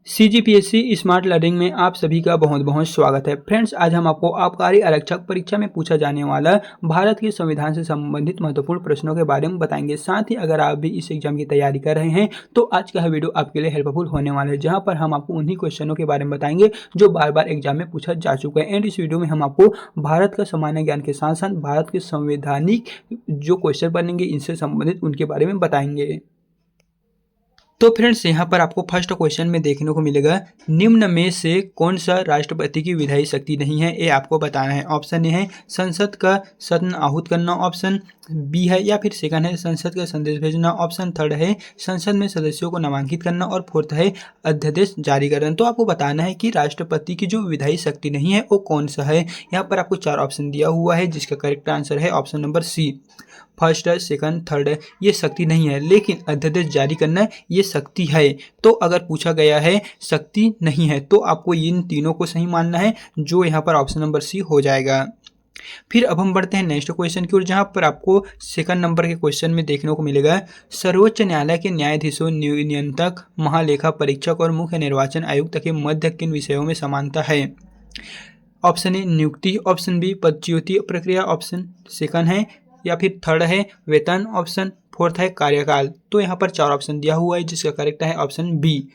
CGPSC smart learning में आप सभी का बहुत बहुत स्वागत है। फ्रेंड्स, आज हम आपको आबकारी आरक्षक परीक्षा में पूछा जाने वाला भारत के संविधान से संबंधित महत्वपूर्ण प्रश्नों के बारे में बताएंगे। साथ ही अगर आप भी इस एग्जाम की तैयारी कर रहे हैं तो आज का वीडियो आपके लिए हेल्पफुल होने वाला है, जहां पर हम आपको उन्हीं क्वेश्चनों के बारे में बताएंगे जो बार बार एग्जाम में पूछा जा चुका है। एंड इस वीडियो में हम आपको भारत का सामान्य ज्ञान के साथ साथ भारत के संवैधानिक जो क्वेश्चन बनेंगे इनसे संबंधित उनके बारे में बताएंगे। तो फ्रेंड्स, यहाँ पर आपको फर्स्ट क्वेश्चन में देखने को मिलेगा, निम्न में से कौन सा राष्ट्रपति की विधायी शक्ति नहीं है, ये आपको बताना है। ऑप्शन ए है संसद का सदन आहूत करना, ऑप्शन बी है या फिर सेकंड है संसद का संदेश भेजना, ऑप्शन थर्ड है संसद में सदस्यों को नामांकित करना और फोर्थ है अध्यादेश जारी करना। तो आपको बताना है कि राष्ट्रपति की जो विधायी शक्ति नहीं है वो कौन सा है। यहाँ पर आपको 4 ऑप्शन दिया हुआ है, जिसका करेक्ट आंसर है ऑप्शन नंबर सी। फर्स्ट है, सेकंड, थर्ड है, ये शक्ति नहीं है, लेकिन अध्यादेश जारी करना ये शक्ति है। तो अगर पूछा गया है शक्ति नहीं है तो आपको इन तीनों को सही मानना है, जो यहाँ पर ऑप्शन नंबर सी हो जाएगा। फिर अब हम बढ़ते हैं नेक्स्ट क्वेश्चन की ओर, जहाँ पर आपको सेकंड नंबर के क्वेश्चन में देखने को मिलेगा, सर्वोच्च न्यायालय के न्यायाधीशों, नियंत्रक, महालेखा परीक्षक और मुख्य निर्वाचन आयुक्त के मध्य किन विषयों में समानता है। ऑप्शन ए नियुक्ति, ऑप्शन बी पदच्युति प्रक्रिया, ऑप्शन सेकंड है या फिर थर्ड है वेतन, ऑप्शन फोर्थ है कार्यकाल। तो यहाँ पर 4 ऑप्शन दिया हुआ है, जिसका करेक्ट है ऑप्शन बी,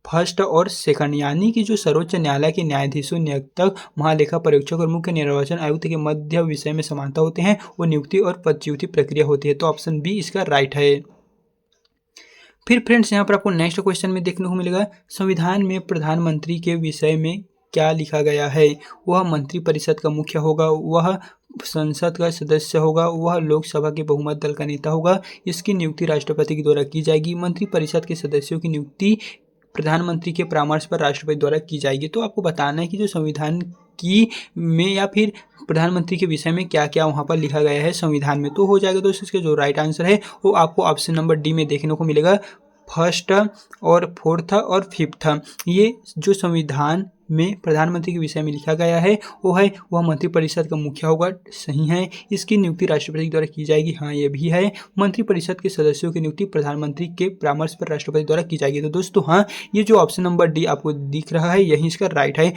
फर्स्ट और सेकंड। यानी कि जो सर्वोच्च न्यायालय के न्यायाधीशों, नियुक्तक, महालेखा परीक्षक और मुख्य निर्वाचन आयुक्त के मध्य विषय में समानता होते हैं वो नियुक्ति और पदच्युति प्रक्रिया होती है। तो ऑप्शन बी इसका राइट है। फिर फ्रेंड्स, यहाँ पर आपको नेक्स्ट क्वेश्चन में देखने को मिलेगा, संविधान में प्रधानमंत्री के विषय में क्या लिखा गया है। वह मंत्रिपरिषद का मुखिया होगा, वह संसद का सदस्य होगा, वह लोकसभा के बहुमत दल का नेता होगा, इसकी नियुक्ति राष्ट्रपति के द्वारा की जाएगी, मंत्रिपरिषद के सदस्यों की नियुक्ति प्रधानमंत्री के परामर्श पर राष्ट्रपति द्वारा की जाएगी। तो आपको बताना है कि जो संविधान की में या फिर प्रधानमंत्री के विषय में क्या क्या वहाँ पर लिखा गया है संविधान में। तो हो जाएगा दोस्तों, इसका जो राइट आंसर है वो आपको ऑप्शन नंबर डी में देखने को मिलेगा। फर्स्ट और फोर्थ और फिफ्थ, ये जो संविधान में प्रधानमंत्री के विषय में लिखा गया है वो है वह मंत्रिपरिषद का मुखिया होगा, सही है। इसकी नियुक्ति राष्ट्रपति द्वारा की जाएगी, हाँ ये भी है। मंत्रिपरिषद के सदस्यों की नियुक्ति प्रधानमंत्री के परामर्श पर राष्ट्रपति द्वारा की जाएगी। तो दोस्तों हाँ, ये जो ऑप्शन नंबर डी आपको दिख रहा है यही इसका राइट है।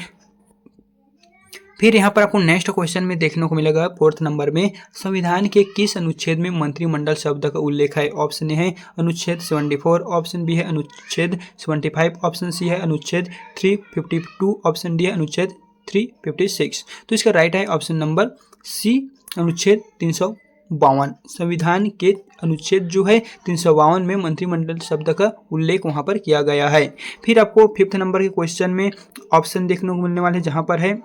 फिर यहाँ पर आपको नेक्स्ट क्वेश्चन में देखने को मिलेगा, फोर्थ नंबर में, संविधान के किस अनुच्छेद में मंत्रिमंडल शब्द का उल्लेख है। ऑप्शन ए है अनुच्छेद 74, ऑप्शन बी है अनुच्छेद 75, ऑप्शन सी है अनुच्छेद 352, ऑप्शन डी है अनुच्छेद 356। तो इसका राइट है ऑप्शन नंबर सी, अनुच्छेद 352। संविधान के अनुच्छेद जो है 352 में मंत्रिमंडल शब्द का उल्लेख वहाँ पर किया गया है। फिर आपको फिफ्थ नंबर के क्वेश्चन में ऑप्शन देखने को मिलने वाले, जहाँ पर है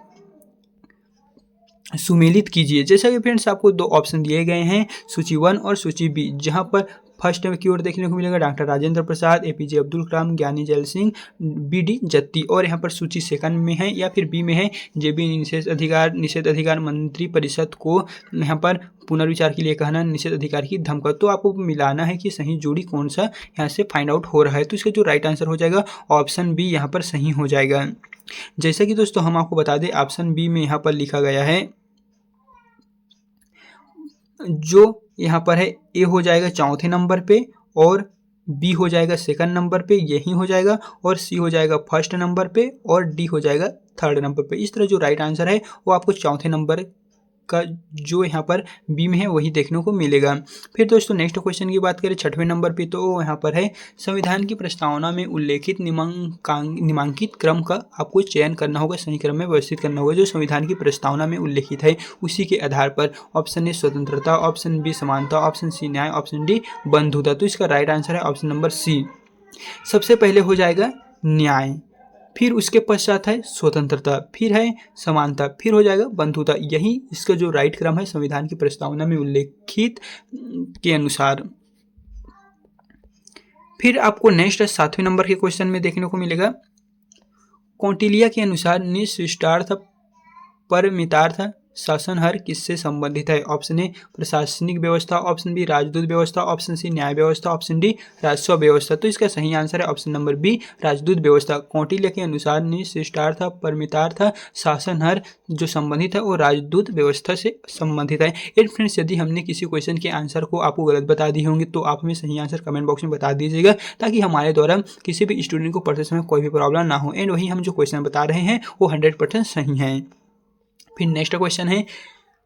सुमेलित कीजिए। जैसा कि फ्रेंड्स आपको 2 ऑप्शन दिए गए हैं, सूची 1 और सूची बी, जहां पर फर्स्ट की ओर देखने को मिलेगा डॉक्टर राजेंद्र प्रसाद, एपीजे अब्दुल कलाम, ज्ञानी जैल सिंह, बीडी जत्ती, और यहाँ पर सूची सेकंड में है या फिर बी में है जेबी निषेध अधिकार मंत्री परिषद को यहाँ पर पुनर्विचार के लिए कहना, निषेध अधिकार की धमकी। तो आपको मिलाना है कि सही जोड़ी कौन सा यहाँ से फाइंड आउट हो रहा है। तो इसका जो राइट आंसर हो जाएगा ऑप्शन बी यहाँ पर सही हो जाएगा। जैसा कि दोस्तों हम आपको बता दें, ऑप्शन बी में यहाँ पर लिखा गया है, जो यहाँ पर है ए हो जाएगा चौथे नंबर पे, और बी हो जाएगा सेकंड नंबर पे, यही हो जाएगा, और सी हो जाएगा फर्स्ट नंबर पे, और डी हो जाएगा थर्ड नंबर पे। इस तरह जो राइट आंसर है वो आपको चौथे नंबर का जो यहाँ पर बी में है वही देखने को मिलेगा। फिर दोस्तों नेक्स्ट क्वेश्चन की बात करें छठवें नंबर पे, तो यहाँ पर है संविधान की प्रस्तावना में उल्लेखित निम्नांकित क्रम का आपको चयन करना होगा, सही क्रम में व्यवस्थित करना होगा। जो संविधान की प्रस्तावना में उल्लेखित है उसी के आधार पर ऑप्शन ए स्वतंत्रता, ऑप्शन बी समानता, ऑप्शन सी न्याय, ऑप्शन डी बंधुता। तो इसका राइट आंसर है ऑप्शन नंबर सी। सबसे पहले हो जाएगा न्याय, फिर उसके पश्चात है स्वतंत्रता, फिर है समानता, फिर हो जाएगा बंधुता। यही इसका जो राइट क्रम है संविधान की प्रस्तावना में उल्लेखित के अनुसार। फिर आपको नेक्स्ट 7वें नंबर के क्वेश्चन में देखने को मिलेगा, कौटिल्य के अनुसार निशिष्टार्थ, परमितार्थ, शासनहार किससे संबंधित है? ऑप्शन ए प्रशासनिक व्यवस्था, ऑप्शन बी राजदूत व्यवस्था, ऑप्शन सी न्याय व्यवस्था, ऑप्शन डी राजस्व व्यवस्था। तो इसका सही आंसर है ऑप्शन नंबर बी राजदूत व्यवस्था। कौटिल्य के अनुसार निशिष्टार्थ, परमितार्थ, शासनहार जो संबंधित है वो राजदूत व्यवस्था से संबंधित है। एंड फ्रेंड्स, यदि हमने किसी क्वेश्चन के आंसर को आपको गलत बता दिए होंगे तो आप हमें सही आंसर कमेंट बॉक्स में बता दीजिएगा, ताकि हमारे द्वारा किसी भी स्टूडेंट को पढ़ते समय कोई भी प्रॉब्लम ना हो। एंड वही हम जो क्वेश्चन बता रहे हैं वो 100% सही हैं। फिर नेक्स्ट क्वेश्चन है,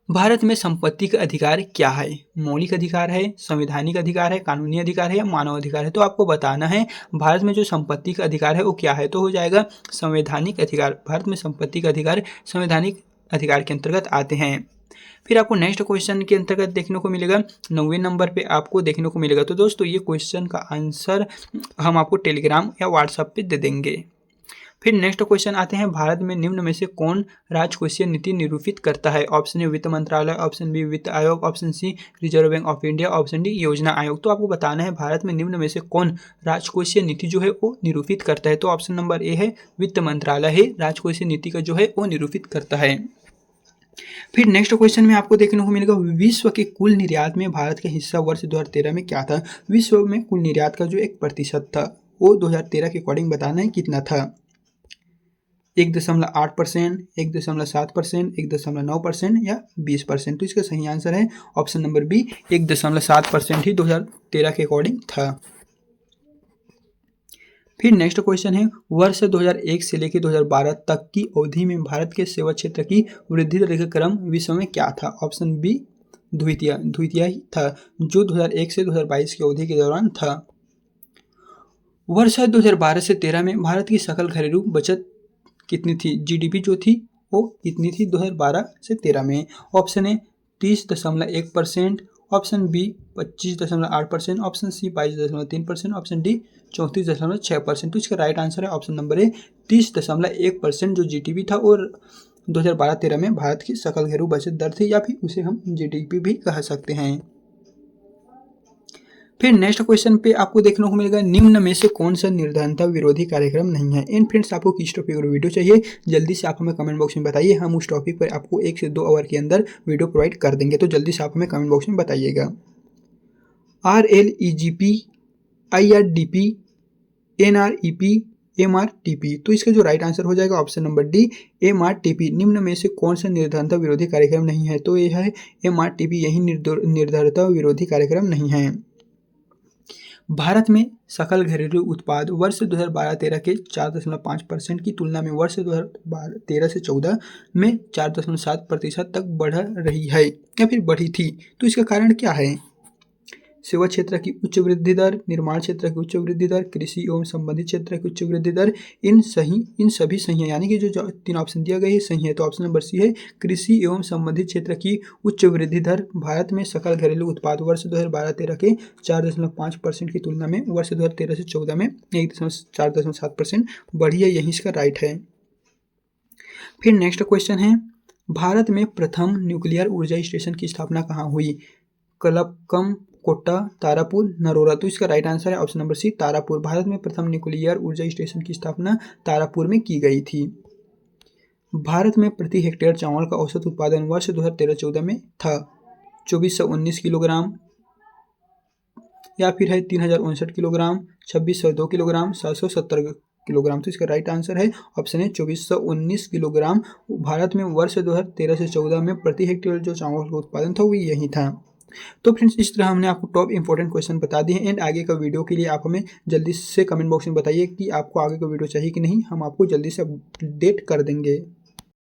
भारत में संपत्ति का अधिकार क्या है? मौलिक अधिकार है, संवैधानिक अधिकार है, कानूनी अधिकार है या मानव अधिकार है? तो आपको बताना है भारत में जो संपत्ति का अधिकार है वो क्या है। तो हो जाएगा संवैधानिक अधिकार। भारत में संपत्ति का अधिकार संवैधानिक अधिकार के अंतर्गत आते हैं। फिर आपको नेक्स्ट क्वेश्चन के अंतर्गत देखने को मिलेगा 9वें नंबर पे आपको देखने को मिलेगा। तो दोस्तों ये क्वेश्चन का आंसर हम आपको टेलीग्राम या व्हाट्सएप पे दे देंगे। फिर नेक्स्ट क्वेश्चन आते हैं, भारत में निम्न में से कौन राजकोषीय नीति निरूपित करता है? ऑप्शन ए वित्त मंत्रालय, ऑप्शन बी वित्त आयोग, option C Reserve Bank of India, option D योजना आयोग। तो आपको बताना है भारत में निम्न में से कौन राजकोषीय नीति जो है वो निरूपित करता है। तो ऑप्शन नंबर ए है वित्त मंत्रालय है राजकोषीय नीति का जो है वो निरूपित करता है। फिर नेक्स्ट क्वेश्चन में आपको देखने को मिलेगा, विश्व के कुल निर्यात में भारत का हिस्सा वर्ष 2013 में क्या था? विश्व में कुल निर्यात का जो 1% था वो 2013 के अकॉर्डिंग बताना है कितना था। 1.8%, 1.7%, 1.9% या 20%। तो इसका सही आंसर है ऑप्शन नंबर बी 1.7% ही 2013 के अकॉर्डिंग था। फिर नेक्स्ट क्वेश्चन है, वर्ष 2001 से लेकर 2012 तक की अवधि में भारत के सेवा क्षेत्र की वृद्धि दर का क्रम विश्व में क्या था? ऑप्शन बी द्वितीय ही था, जो 2001 से 2022 की अवधि के दौरान था। वर्ष 2012 से 13 में भारत की सकल घरेलू बचत कितनी थी? जीडीपी जो थी वो कितनी थी 2012 से 13 में? Option A 30.1%, option B 25.8%, option C 22.3%, option D 34.6%। तो इसका राइट आंसर है ऑप्शन नंबर ए 30.1% जो जीडीपी था और 2012-13 में भारत की सकल घरेलू बचत दर थी, या फिर उसे हम जीडीपी भी कह सकते हैं। फिर नेक्स्ट क्वेश्चन पे आपको देखने को मिलेगा, निम्न में से कौन सा निर्धनता विरोधी कार्यक्रम नहीं है? इन फ्रेंड्स, आपको किस टॉपिक पर वीडियो चाहिए जल्दी से आप हमें कमेंट बॉक्स में बताइए। हम उस टॉपिक पर आपको 1 से 2 आवर के अंदर वीडियो प्रोवाइड कर देंगे, तो जल्दी से आप हमें कमेंट बॉक्स में बताइएगा। RLEGP, IRDP, NREP, MRTP। तो इसका जो राइट आंसर हो जाएगा ऑप्शन नंबर डी MRTP। निम्न में से कौन सा निर्धनता विरोधी कार्यक्रम नहीं है? तो यह है MRTP, यही निर्धनता विरोधी कार्यक्रम नहीं है। भारत में सकल घरेलू उत्पाद वर्ष 2012-13 के 4.5% की तुलना में वर्ष 2013 से 14 में 4.7% तक बढ़ रही है या फिर बढ़ी थी। तो इसका कारण क्या है? सेवा क्षेत्र की उच्च वृद्धि दर, निर्माण क्षेत्र की उच्च वृद्धि दर, कृषि एवं संबंधित क्षेत्र की उच्च वृद्धि दर, इन सभी सही है, यानी कि जो 3 ऑप्शन दिया गया है सही है। तो ऑप्शन नंबर सी है कृषि एवं संबंधित क्षेत्र की उच्च वृद्धि दर। भारत में सकल घरेलू उत्पाद वर्ष 2012-13 के 4.5% की तुलना में वर्ष 2013 से 14 में 4.7% बढ़ी है, यही इसका राइट है। फिर नेक्स्ट क्वेश्चन है, भारत में प्रथम न्यूक्लियर ऊर्जा स्टेशन की स्थापना कहाँ हुई? कलक्कम, कोटा, तारापुर, नरोरा। तो इसका राइट आंसर है option number C Tarapur. Bharat में प्रथम न्यूक्लियर ऊर्जा स्टेशन की स्थापना तारापुर में की गई थी। भारत में प्रति हेक्टेयर चावल का औसत उत्पादन वर्ष 2013-14 में था 2419 किलोग्राम, या फिर है 3059 किलोग्राम, 2602 किलोग्राम, 770 किलोग्राम। तो इसका राइट आंसर है ऑप्शन है 2419 किलोग्राम। भारत में वर्ष 2013 से 14 में प्रति हेक्टेयर जो चावल का उत्पादन था वो यही था। तो फ्रेंड्स, इस तरह हमने आपको टॉप इंपॉर्टेंट क्वेश्चन बता दिए हैं। एंड आगे का वीडियो के लिए आप हमें जल्दी से कमेंट बॉक्स में बताइए कि आपको आगे का वीडियो चाहिए कि नहीं, हम आपको जल्दी से अपडेट कर देंगे।